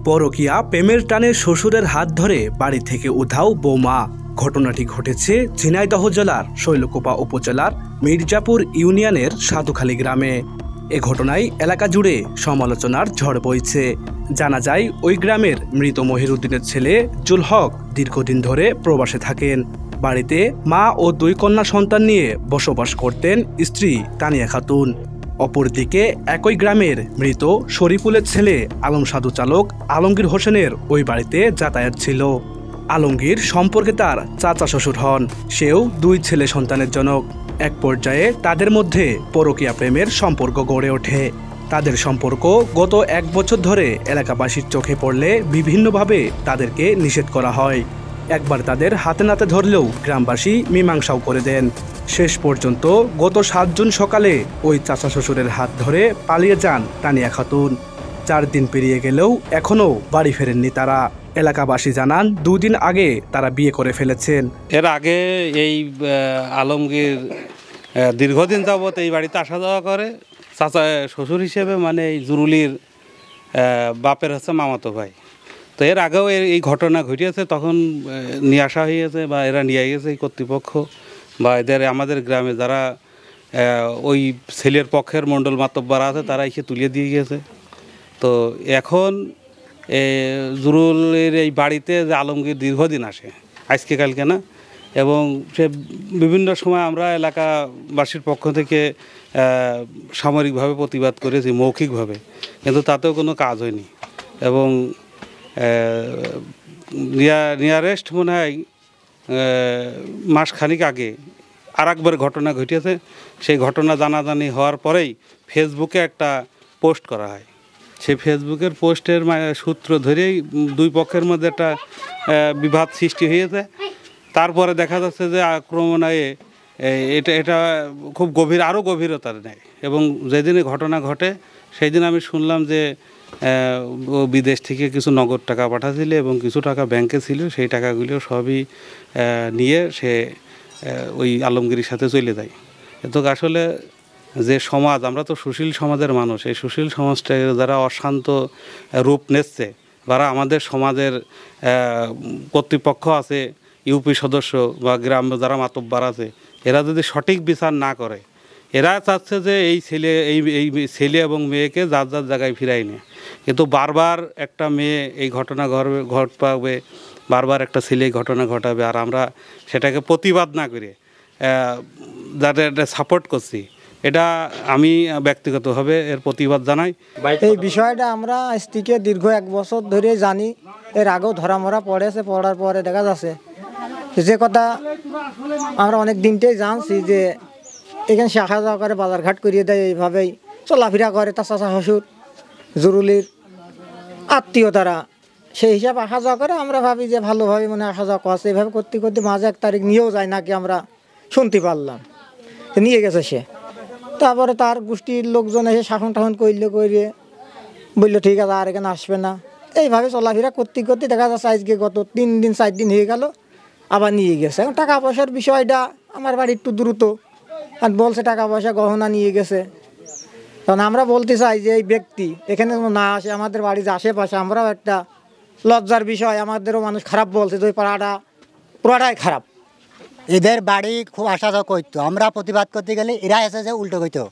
পরকীয়া প্রেমের টানে শ্বশুরের হাত ধরে বাড়ি থেকে উধাও বৌমা। ঘটনাটি ঘটেছে ঝিনাইদহ জেলার শৈলকুপা উপজেলার মির্জাপুর ইউনিয়নের সাধুখালী গ্রামে। এ ঘটনায় এলাকা জুড়ে সমালোচনার ঝড় বইছে। জানা যায়, ওই গ্রামের মৃত মহিরুদ্দিনের ছেলে জুল হক দীর্ঘদিন ধরে প্রবাসে থাকেন। বাড়িতে মা ও 2 কন্যা সন্তান নিয়ে বসবাস করতেন স্ত্রী তানিয়া খাতুন। অপরদিকে একই গ্রামের মৃত শরীফুলের ছেলে আলম সাধু চালক আলমগীর হোসেনের ওই বাড়িতে যাতায়াত ছিল। আলমগীর সম্পর্কে তার চাচা শ্বশুর হন। সেও 2 ছেলে সন্তানের জনক। এক পর্যায়ে তাদের মধ্যে পরকীয়া প্রেমের সম্পর্ক গড়ে ওঠে। তাদের সম্পর্ক গত 1 বছর ধরে এলাকাবাসীর চোখে পড়লে বিভিন্নভাবে তাদেরকে নিষেধ করা হয়। একবার তাদের হাতে নাতে ধরলেও গ্রামবাসী মীমাংসাও করে দেন। শেষ পর্যন্ত গত 7 জুন সকালে ওই চাচা শ্বশুরের হাত ধরে পালিয়ে যান তানিয়া খাতুন। 4 দিন পেরিয়ে গেলেও এখনও বাড়ি ফেরেননি তারা। এলাকাবাসী জানান, 2 দিন আগে তারা বিয়ে করে ফেলেছেন। এর আগে এই আলমগীর দীর্ঘদিন যাবৎ এই বাড়িতে আসা যাওয়া করে। চাচা শ্বশুর হিসেবে মানে এই জুরুলির বাপের হচ্ছে মামাতো ভাই। তো এর আগেও এই ঘটনা ঘটিয়েছে, তখন নিয়ে আসা হয়েছে বা এরা নিয়ে গেছে এই কর্তৃপক্ষ বা এদের আমাদের গ্রামে যারা ওই ছেলের পক্ষের মণ্ডল মাতব্বর আছে তারা এসে তুলে দিয়ে গেছে। তো এখন জুরুলের এই বাড়িতে যে আলমগীর দীর্ঘদিন আসে, আজকে কালকে না, এবং সে বিভিন্ন সময় আমরা এলাকাবাসীর পক্ষ থেকে সামরিকভাবে প্রতিবাদ করেছি, মৌখিকভাবে, কিন্তু তাতেও কোনো কাজ হয়নি। এবং নিয়ারেস্ট মনে হয় মাসখানিক আগে আরেকবার ঘটনা ঘটিয়েছে। সেই ঘটনা জানাজানি হওয়ার পরেই ফেসবুকে একটা পোস্ট করা হয়। সেই ফেসবুকের পোস্টের সূত্র ধরেই 2 পক্ষের মধ্যে একটা বিবাদ সৃষ্টি হয়েছে। তারপরে দেখা যাচ্ছে যে আক্রমণে এটা খুব গভীর, আরও গভীরতার নেয়। এবং যেদিনে ঘটনা ঘটে সেই দিন আমি শুনলাম যে বিদেশ থেকে কিছু নগদ টাকা পাঠাচ্ছিল এবং কিছু টাকা ব্যাংকে ছিল। সেই টাকাগুলো সবই নিয়ে সে ওই আলমগীরের সাথে চলে যায়। এত আসলে যে সমাজ, আমরা তো সুশীল সমাজের মানুষ, এই সুশীল সমাজটা যারা অশান্ত রূপ নিচ্ছে, যারা আমাদের সমাজের কর্তৃপক্ষ আছে, ইউপি সদস্য বা গ্রাম যারা মাতব্বর আছে, এরা যদি সঠিক বিচার না করে, এরা চাচ্ছে যে এই ছেলে এবং মেয়েকে যার যার জায়গায় ফিরাই নেয়। কিন্তু বারবার একটা মেয়ে এই ঘটনা ঘটবে, বারবার একটা ছেলে এই ঘটনা ঘটাবে, আর আমরা সেটাকে প্রতিবাদ না করে যাদের এটা সাপোর্ট করছি, এটা আমি ব্যক্তিগতভাবে এর প্রতিবাদ জানাই। এই বিষয়টা আমরা আজ থেকে দীর্ঘ 1 বছর ধরে জানি। এর আগেও ধরামরা পড়েছে, পড়ার পরে দেখা যাচ্ছে যে কথা আমরা অনেক দিনটাই জানছি যে এখানে সে আসা যাওয়া করে, বাজারঘাট করিয়ে দেয়, এইভাবেই চলাফেরা করে তার চাচা শ্বশুর জরুলির আত্মীয় তারা, সেই হিসাবে আসা যাওয়া করে। আমরা ভাবি যে ভালোভাবে মনে আসা যাওয়া করছে। এইভাবে করতে করতে মাঝে 1 তারিখ নিয়েও যায় নাকি আমরা শুনতে পারলাম, নিয়ে গেছে সে। তারপরে তার গোষ্ঠীর লোকজন এসে শাসন টাসন করিয়ে বললো ঠিক আছে আর এখানে আসবে না। এইভাবে চলাফেরা করতে করতে দেখা যাচ্ছে আজকে গত 3 দিন 4 দিন হয়ে গেল আবার নিয়ে গেছে। এখন টাকা পয়সার বিষয়টা আমার বাড়ি একটু দ্রুত, আর বলছে টাকা পয়সা গহনা নিয়ে গেছে। কারণ আমরা বলতে চাই যে এই ব্যক্তি এখানে না আসে, আমাদের বাড়ির আশেপাশে, আমরাও একটা লজ্জার বিষয়, আমাদেরও মানুষ খারাপ বলছে যে ওই পাড়াটা পুরাটাই খারাপ। এদের বাড়ি খুব আসা যাওয়া করতো, আমরা প্রতিবাদ করতে গেলে এরা এসে যে উল্টো করতো।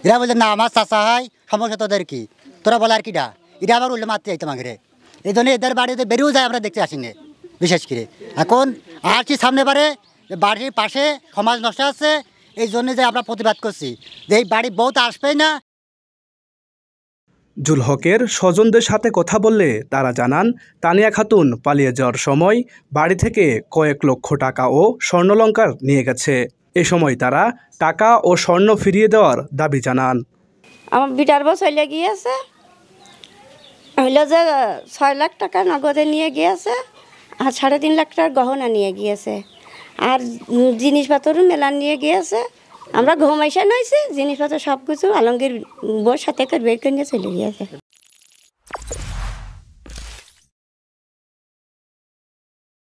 এরা বলছে না আমার চাচা হয়, সমস্যা তোদের কি, তোরা বলে আর কিটা, এটা আবার উল্টো মারতে যাইতো মাঘরে। এই জন্য এদের বাড়িতে বেরিয়েও যায়, আমরা দেখতে আসিনি বিশেষ করে। এখন আর কি সামনে বারে বাড়ির পাশে সমাজ নষ্ট আছে, এই জন্য যে আমরা প্রতিবাদ করছি যে এই বাড়ি বহুত আসবেই না। জুল হকের স্বজনদের সাথে কথা বললে তারা জানান, তানিয়া খাতুন পালিয়ে যাওয়ার সময় বাড়ি থেকে কয়েক লক্ষ টাকা ও স্বর্ণালংকার নিয়ে গেছে। এ সময় তারা টাকা ও স্বর্ণ ফিরিয়ে দেওয়ার দাবি জানান। আমার বিটার বউ চলে গিয়েছে, হইলো যে 6 লাখ টাকা নগদে নিয়ে গিয়েছে, আর 3.5 লাখ টাকার গহনা নিয়ে গিয়েছে, আর জিনিসপত্র মেলা নিয়ে গিয়েছে। আমরা ঘুমাইসা নইছি, জিনিসপত্র সব কিছু আলমগীর বউর সাথে করে বের করে নিয়ে চলে গিয়েছে।